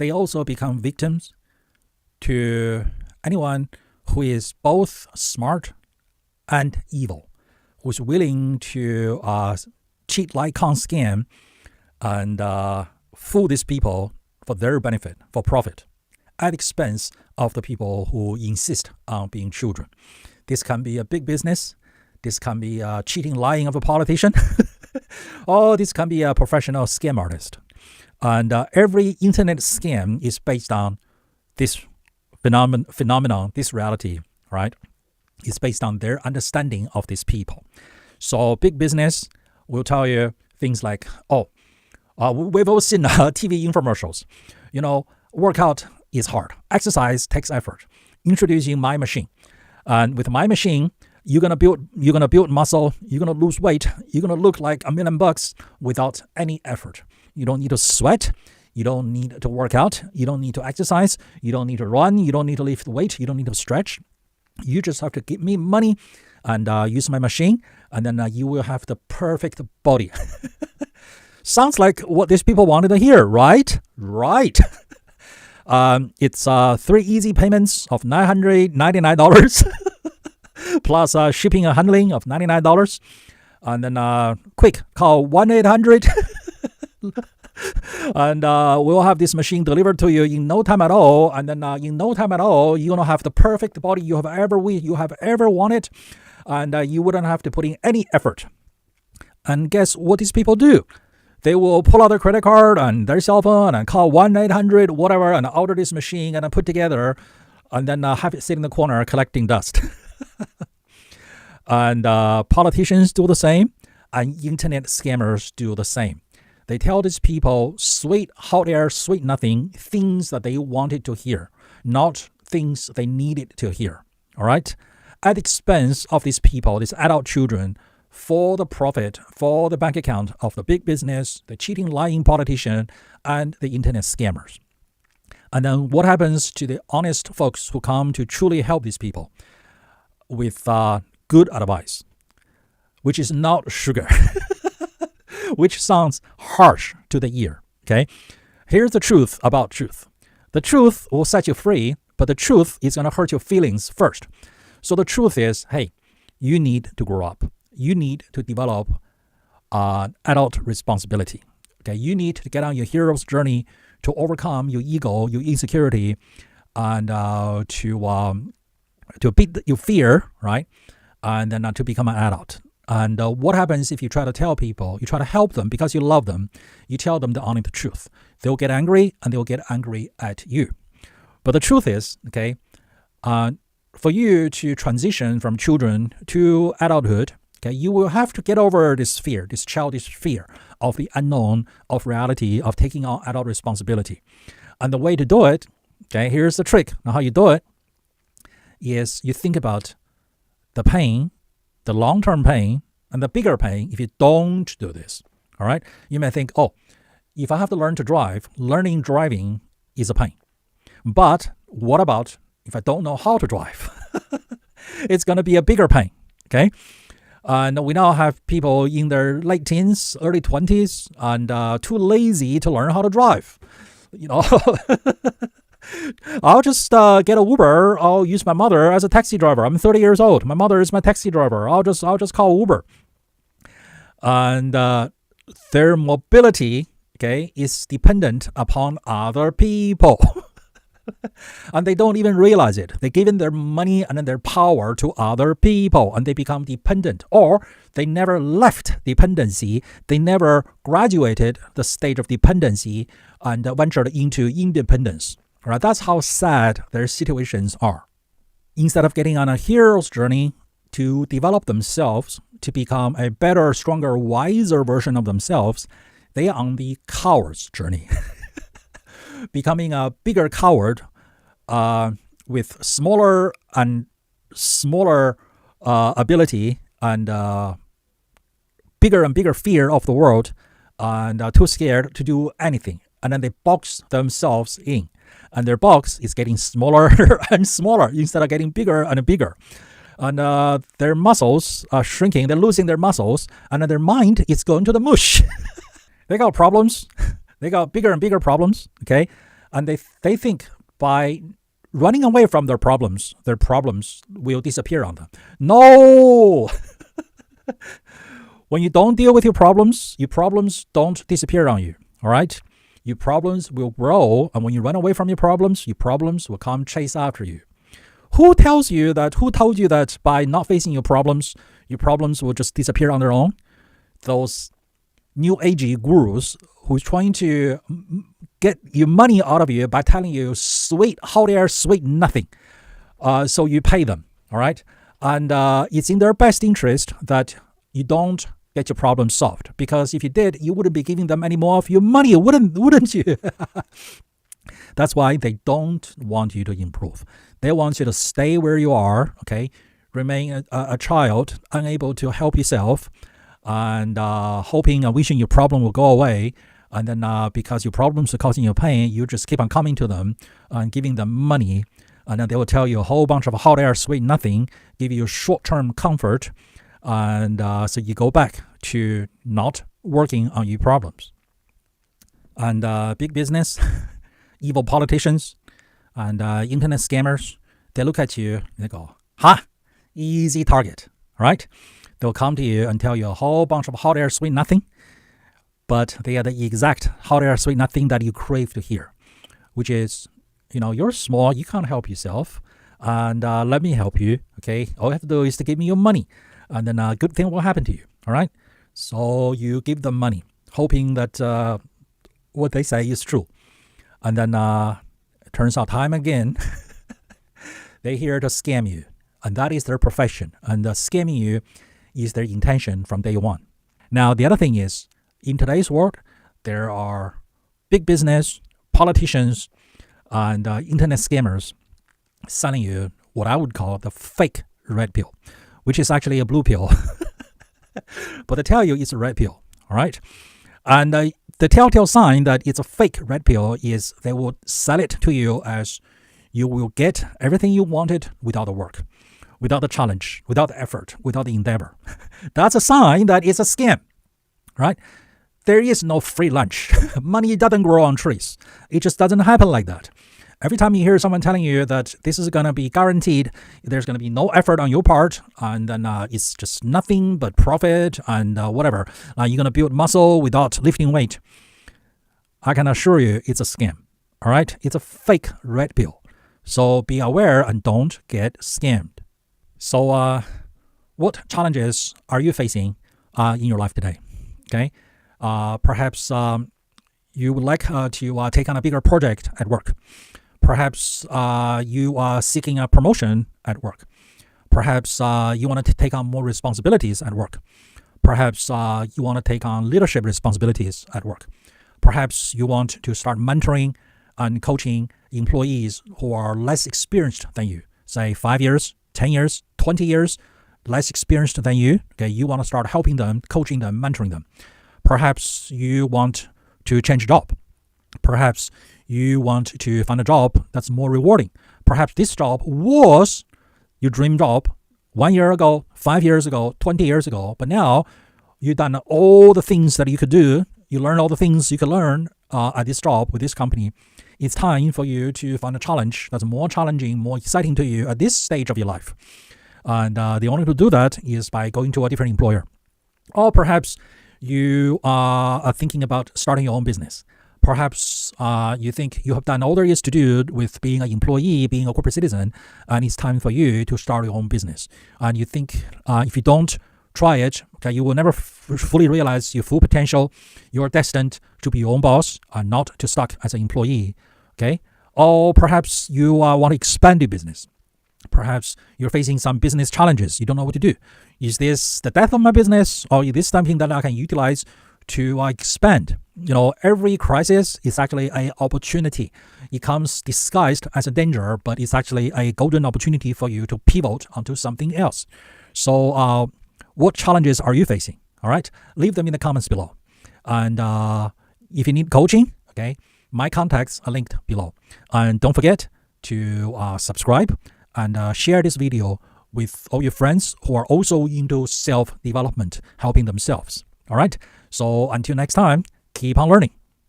they also become victims to anyone who is both smart and evil, who's willing to cheat, lie, con, scam, and fool these people for their benefit, for profit, at the expense of the people who insist on being children. This can be a big business. This can be cheating, lying of a politician. Or this can be a professional scam artist. And every internet scam is based on this phenomenon, this reality, right? It's based on their understanding of these people. So big business will tell you things like, we've all seen TV infomercials. Workout is hard. Exercise takes effort. Introducing my machine. And with my machine, you're gonna build muscle, you're gonna lose weight, you're gonna look like $1 million without any effort. You don't need to sweat, you don't need to work out, you don't need to exercise, you don't need to run, you don't need to lift weight, you don't need to stretch. You just have to give me money and use my machine, and then you will have the perfect body. Sounds like what these people wanted to hear, right? Right. It's 3 easy payments of $999 plus shipping and handling of $99. And then quick, call 1-800 and we'll have this machine delivered to you in no time at all. And then in no time at all, you're going to have the perfect body you have ever wanted. And you wouldn't have to put in any effort. And guess what these people do? They will pull out their credit card and their cell phone and call 1-800 whatever and order this machine and put together and then have it sit in the corner collecting dust. And politicians do the same, and internet scammers do the same. They tell these people sweet hot air, sweet nothing, things that they wanted to hear, not things they needed to hear. All right? At the expense of these people, these adult children, for the profit, for the bank account of the big business, the cheating, lying politician, and the internet scammers. And then what happens to the honest folks who come to truly help these people with good advice, which is not sugar, which sounds harsh to the ear, okay? Here's the truth about truth. The truth will set you free, but the truth is going to hurt your feelings first. So the truth is, hey, you need to grow up. You need to develop adult responsibility. Okay, you need to get on your hero's journey to overcome your ego, your insecurity, and to beat your fear, right? And then to become an adult. And what happens if you try to tell people, you try to help them because you love them, you tell them the honest truth. They'll get angry, and they'll get angry at you. But the truth is, okay, for you to transition from children to adulthood, okay, you will have to get over this fear, this childish fear of the unknown, of reality, of taking on adult responsibility. And the way to do it, okay, here's the trick. Now, how you do it is you think about the pain, the long-term pain, and the bigger pain if you don't do this. All right? You may think, if I have to learn to drive, learning driving is a pain. But what about if I don't know how to drive? It's going to be a bigger pain, okay? And we now have people in their late teens, early 20s, and too lazy to learn how to drive. I'll just get an Uber. I'll use my mother as a taxi driver. I'm 30 years old. My mother is my taxi driver. I'll just call Uber. And their mobility, okay, is dependent upon other people. And they don't even realize it. They're giving their money and their power to other people, and they become dependent. Or they never left dependency. They never graduated the stage of dependency and ventured into independence. All right, that's how sad their situations are. Instead of getting on a hero's journey to develop themselves, to become a better, stronger, wiser version of themselves, they are on the coward's journey. Becoming a bigger coward with smaller and smaller ability and bigger and bigger fear of the world, and too scared to do anything. And then they box themselves in. And their box is getting smaller and smaller instead of getting bigger and bigger. And their muscles are shrinking. They're losing their muscles. And then their mind is going to the mush. They got problems. They got bigger and bigger problems, okay? And they think by running away from their problems will disappear on them. No! When you don't deal with your problems don't disappear on you. All right? Your problems will grow, and when you run away from your problems will come chase after you. Who told you that by not facing your problems will just disappear on their own? Those new agey gurus who's trying to get your money out of you by telling you sweet hot air, sweet nothing. So you pay them, all right? And it's in their best interest that you don't get your problem solved, because if you did, you wouldn't be giving them any more of your money, wouldn't you? That's why they don't want you to improve. They want you to stay where you are, okay? Remain a child, unable to help yourself, and hoping and wishing your problem will go away. And then because your problems are causing you pain, you just keep on coming to them and giving them money. And then they will tell you a whole bunch of hot air, sweet nothing, give you short-term comfort. And so you go back to not working on your problems. And big business, evil politicians, and internet scammers, they look at you and they go, ha, easy target, right? They'll come to you and tell you a whole bunch of hot air, sweet nothing, but they are the exact hot air, sweet nothing that you crave to hear, which is, you're small, you can't help yourself, and let me help you, okay? All you have to do is to give me your money, and then a good thing will happen to you, all right? So you give them money, hoping that what they say is true. And then it turns out time again, they're here to scam you. And that is their profession. And scamming you is their intention from day one. Now, the other thing is, in today's world, there are big business, politicians, and internet scammers selling you what I would call the fake red pill, which is actually a blue pill. But they tell you it's a red pill, all right? And the telltale sign that it's a fake red pill is they will sell it to you as you will get everything you wanted without the work, without the challenge, without the effort, without the endeavor. That's a sign that it's a scam, right? There is no free lunch. Money doesn't grow on trees. It just doesn't happen like that. Every time you hear someone telling you that this is going to be guaranteed, there's going to be no effort on your part, and then it's just nothing but profit and whatever. You're going to build muscle without lifting weight. I can assure you it's a scam, all right? It's a fake red pill. So be aware and don't get scammed. So what challenges are you facing in your life today? Okay, perhaps you would like to take on a bigger project at work. Perhaps you are seeking a promotion at work. Perhaps you want to take on more responsibilities at work. Perhaps you want to take on leadership responsibilities at work. Perhaps you want to start mentoring and coaching employees who are less experienced than you, say 5 years, 10 years, 20 years, less experienced than you. Okay, you want to start helping them, coaching them, mentoring them. Perhaps you want to change job. Perhaps you want to find a job that's more rewarding. Perhaps this job was your dream job 1 year ago, 5 years ago, 20 years ago, but now you've done all the things that you could do. You learn all the things you could learn at this job with this company. It's time for you to find a challenge that's more challenging, more exciting to you at this stage of your life. And the only way to do that is by going to a different employer. Or perhaps you are thinking about starting your own business. Perhaps you think you have done all there is to do with being an employee, being a corporate citizen, and it's time for you to start your own business. And you think if you don't try it, okay, you will never fully realize your full potential. You are destined to be your own boss and not to stuck as an employee. Okay? Or perhaps you want to expand your business. Perhaps you're facing some business challenges. You don't know what to do. Is this the death of my business, or is this something that I can utilize to expand? Every crisis is actually an opportunity. It comes disguised as a danger, but it's actually a golden opportunity for you to pivot onto something else. So what challenges are you facing? All right, leave them in the comments below. And if you need coaching, okay, my contacts are linked below. And don't forget to subscribe and share this video with all your friends who are also into self-development, helping themselves. All right, so until next time, keep on learning.